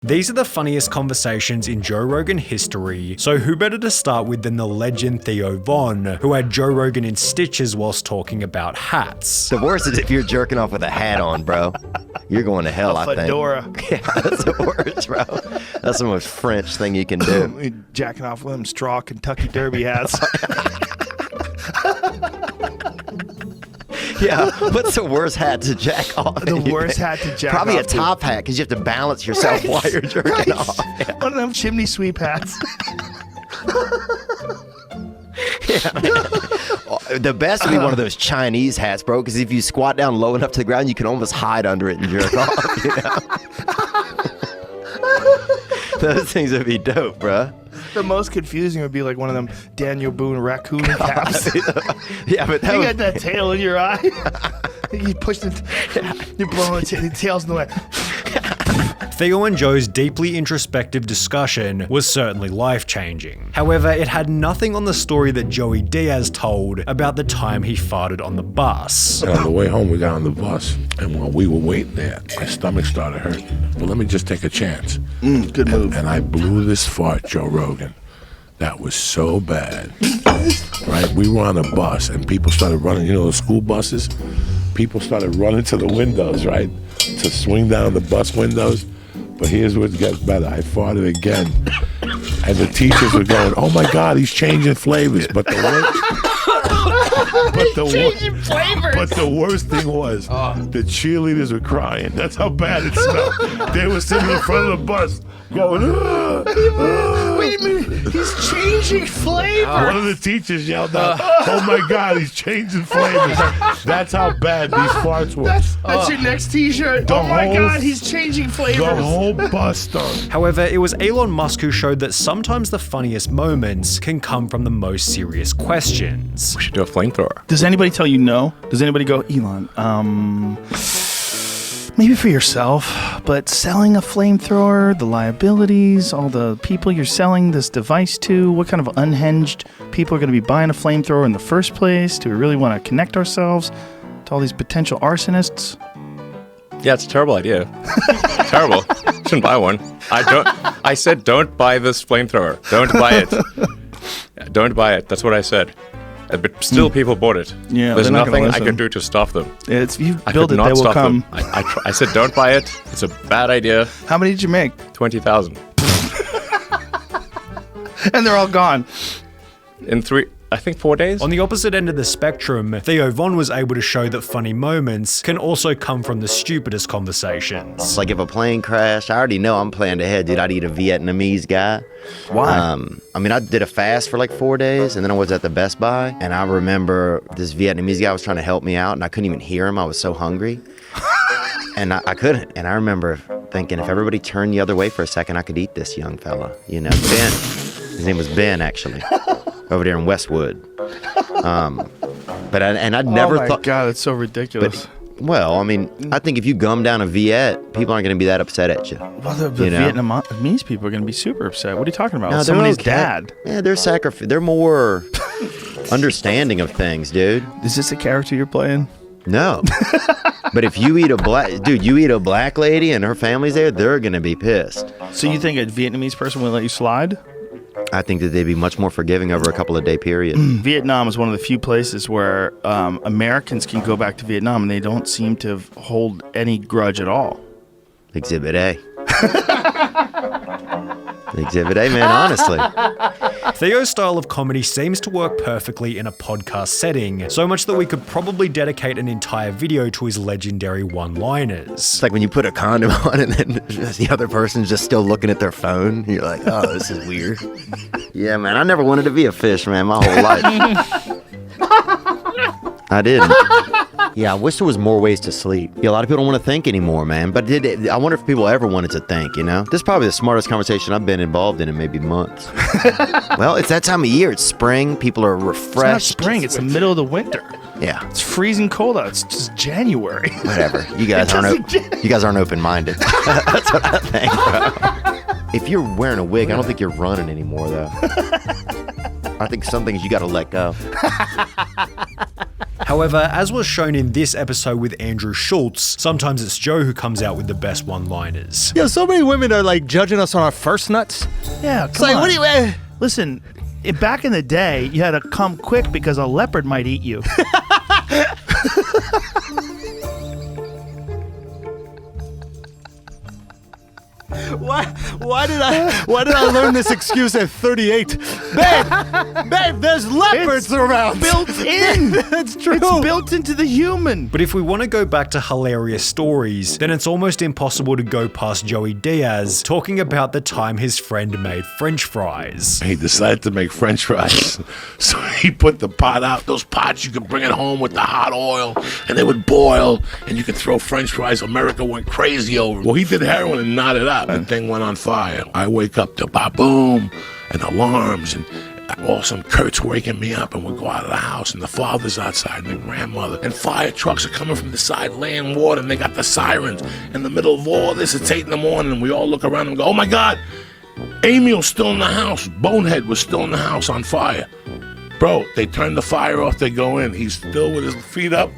These are the funniest conversations in Joe Rogan history, so who better to start with than the legend Theo Von, who had Joe Rogan in stitches whilst talking about hats. The worst is if you're jerking off with a hat on, bro. You're going to hell, I think. Fedora. Yeah, that's the worst, bro. That's the most French thing you can do. Jacking off with them straw Kentucky Derby hats. Yeah, what's the worst hat to jack off? The worst hat to jack Probably off. a top hat, because you have to balance yourself while you're jerking off. Yeah. One of them chimney sweep hats. The best would be one of those Chinese hats, bro, because if you squat down low enough to the ground, you can almost hide under it and jerk off, you know? Those things would be dope, bro. The most confusing would be like one of them Daniel Boone raccoon caps. Yeah, but that You would... got that tail in your eye. You push you're blowing the tails in the way. Theo and Joe's deeply introspective discussion was certainly life-changing. However, it had nothing on the story that Joey Diaz told about the time he farted on the bus. And on the way home, we got on the bus, and while we were waiting there, my stomach started hurting. Well, let me just take a chance. Good move. And I blew this fart, Joe Rogan. That was so bad. Right? We were on a bus, and people started running. You know, the school buses? People started running to the windows, right? To swing down the bus windows. But here's what gets better. I farted again. And the teachers were going, oh my God, he's changing flavors. But the worst thing was the cheerleaders were crying. That's how bad it smelled. They were sitting in front of the bus going, Wait a minute, he's changing flavor. One of the teachers yelled out, oh my God, he's changing flavors. That's how bad these farts were. That's your next t-shirt. The Oh my whole- God, he's changing flavors. The whole bus stunk. However, it was Elon Musk who showed that sometimes the funniest moments can come from the most serious questions. We should do a flamethrower. Does anybody tell you no? Does anybody go, Elon, maybe for yourself, but selling a flamethrower, the liabilities, all the people you're selling this device to, what kind of unhinged people are going to be buying a flamethrower in the first place? Do we really want to connect ourselves to all these potential arsonists? Yeah, it's a terrible idea. Terrible. Shouldn't buy one. I said don't buy this flamethrower. Don't buy it. Don't buy it. That's what I said. But still, people bought it. Yeah, There's they're not gonna nothing I listen. can do to stop them. If you I build could it, not they will stop come. them. I said don't buy it. It's a bad idea. How many did you make? 20,000 And they're all gone. in 4 days. On the opposite end of the spectrum, Theo Von was able to show that funny moments can also come from the stupidest conversations. It's like if a plane crashed, I already know I'm planning ahead, dude. I'd eat a Vietnamese guy. Why? I mean, I did a fast for like 4 days, and then I was at the Best Buy, and I remember this Vietnamese guy was trying to help me out, and I couldn't even hear him. I was so hungry. And I couldn't. And I remember thinking, if everybody turned the other way for a second, I could eat this young fella. You know, Ben. His name was Ben, actually. Over there in Westwood. But I'd never oh my thought. God, it's so ridiculous. Well, I mean, I think if you gum down a Viet, people aren't going to be that upset at you. Well, the you know? Vietnamese people are going to be super upset. What are you talking about? No, they're Somebody's okay. dad. Yeah, they're more understanding of things, dude. Is this a character you're playing? No. But if you eat a black lady and her family's there, they're going to be pissed. So you think a Vietnamese person will let you slide? I think that they'd be much more forgiving over a couple of day period. Vietnam is one of the few places where Americans can go back to Vietnam and they don't seem to hold any grudge at all. Exhibit A. Exhibit A, man, honestly. Theo's style of comedy seems to work perfectly in a podcast setting, so much that we could probably dedicate an entire video to his legendary one-liners. It's like when you put a condom on and then the other person's just still looking at their phone. You're like, oh, this is weird. Yeah, man, I never wanted to be a fish, man, my whole life. I didn't. Yeah, I wish there was more ways to sleep. Yeah, a lot of people don't want to think anymore, man. But I wonder if people ever wanted to think, you know? This is probably the smartest conversation I've been involved in maybe months. Well, it's that time of year. It's spring. People are refreshed. It's not spring. It's the middle of the winter. Yeah. It's freezing cold out. It's just January. Whatever. You guys aren't open-minded. That's what I think, bro. If you're wearing a wig, I don't think you're running anymore, though. I think some things you got to let go. However, as was shown in this episode with Andrew Schulz, sometimes it's Joe who comes out with the best one-liners. Yo, so many women are like judging us on our first nuts. Yeah, It's come like, on. what do you? Listen, back in the day, you had to come quick because a leopard might eat you. Why did I learn this excuse at 38? Babe, there's leopards around. Built in. That's true. It's built into the human. But if we want to go back to hilarious stories, then it's almost impossible to go past Joey Diaz talking about the time his friend made French fries. He decided to make French fries. So he put the pot out. Those pots, you could bring it home with the hot oil, and they would boil, and you could throw French fries. America went crazy over. Well, he did heroin and knotted up. The thing went on fire. I wake up to ba-boom, and alarms, and all of a sudden Kurt's waking me up, and we go out of the house, and the father's outside, and the grandmother, and fire trucks are coming from the side laying water, and they got the sirens. In the middle of all this, it's 8 in the morning, and we all look around and go, oh my God, Emil's still in the house. Bonehead was still in the house on fire. Bro, they turn the fire off, they go in. He's still with his feet up,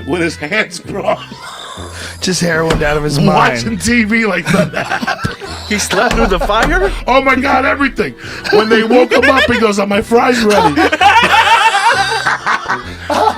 with his hands crossed, Just heroin out of his watching TV like that. He slept through the fire? Oh my God, everything. When they woke him up, he goes, are my fries ready?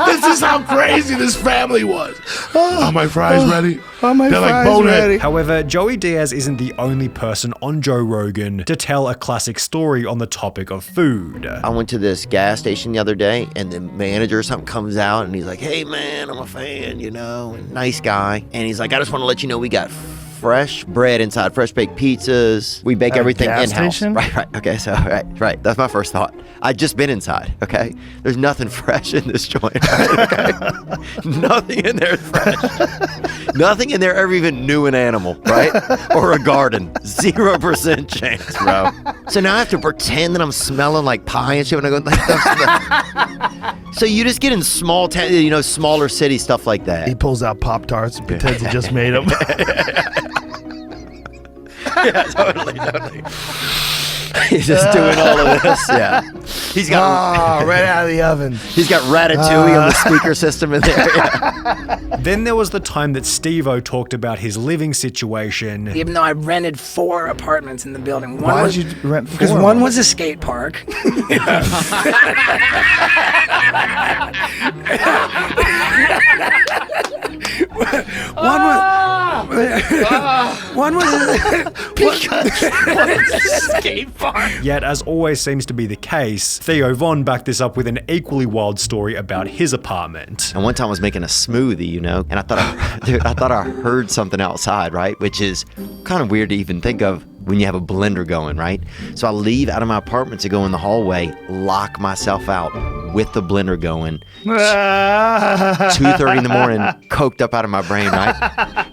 This is how crazy this family was. Are my fries ready? Are my They're like fries Bonehead. ready? However, Joey Diaz isn't the only person on Joe Rogan to tell a classic story on the topic of food. I went to this gas station the other day, and the manager or something comes out, and he's like, hey, man, I'm a fan, you know, and nice guy. And he's like, I just want to let you know we got fresh bread inside, fresh baked pizzas. We bake At a everything gas in-house. station? Right. Okay, so, right. That's my first thought. I'd just been inside, okay? There's nothing fresh in this joint, right? Okay? Nothing in there is fresh. Nothing in there ever even knew an animal, right? Or a garden. 0% chance, bro. So now I have to pretend that I'm smelling like pie and shit when I go like So you just get in small town, you know, smaller city stuff like that. He pulls out Pop-Tarts and pretends he just made them. Yeah, totally. He's just doing all of this. Yeah, he's got right out of the oven. he's got Ratatouille on the speaker system in there. Yeah. Then there was the time that Steve-O talked about his living situation. Even though I rented 4 apartments in the building. Why was, did you rent 4? Because one was a skate park. One was a skate park. Yet, as always seems to be the case, Theo Von backed this up with an equally wild story about his apartment. And one time I was making a smoothie, you know, and I thought I heard something outside, right? Which is kind of weird to even think of when you have a blender going, right? So I leave out of my apartment to go in the hallway, lock myself out with the blender going. 2:30 in the morning, coked up out of my brain, right?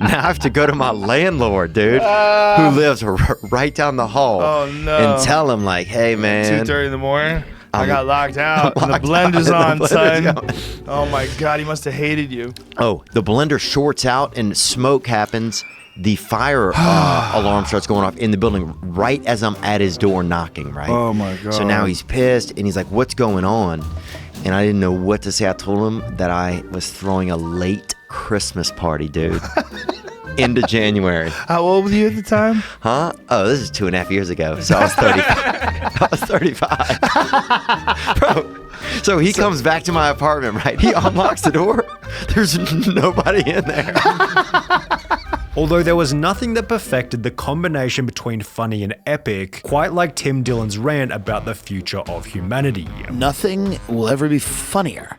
Now I have to go to my landlord, dude, who lives right down the hall. Oh, no. And tell him like, hey, man. 2:30 in the morning. I got locked out. I'm And the locked blender's out, on, and the son. blender's going. Oh my God, he must have hated you. Oh, the blender shorts out and smoke happens. The fire alarm starts going off in the building right as I'm at his door knocking, right? Oh, my God. So now he's pissed and he's like, what's going on? And I didn't know what to say. I told him that I was throwing a late Christmas party, dude. Into January. How old were you at the time? Huh? Oh, this is 2.5 years ago. So I was 35. I was 35. Bro. So he comes back to my apartment, right? He unlocks the door. There's nobody in there. Although there was nothing that perfected the combination between funny and epic, quite like Tim Dillon's rant about the future of humanity. Nothing will ever be funnier.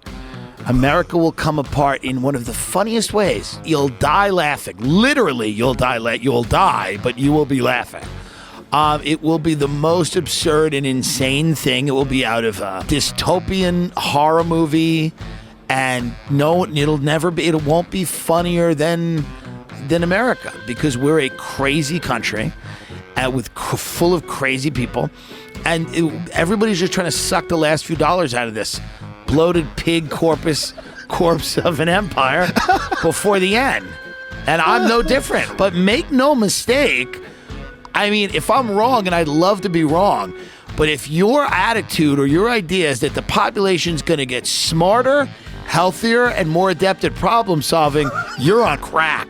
America will come apart in one of the funniest ways. You'll die laughing. Literally, you'll die, but you will be laughing. It will be the most absurd and insane thing. It will be out of a dystopian horror movie, and no, it won't be funnier than America, because we're a crazy country full of crazy people, and everybody's just trying to suck the last few dollars out of this bloated pig corpse of an empire before the end. And I'm no different. But make no mistake, I mean, if I'm wrong, and I'd love to be wrong, But if your attitude or your idea is that the population's going to get smarter, healthier, and more adept at problem solving, you're on crack.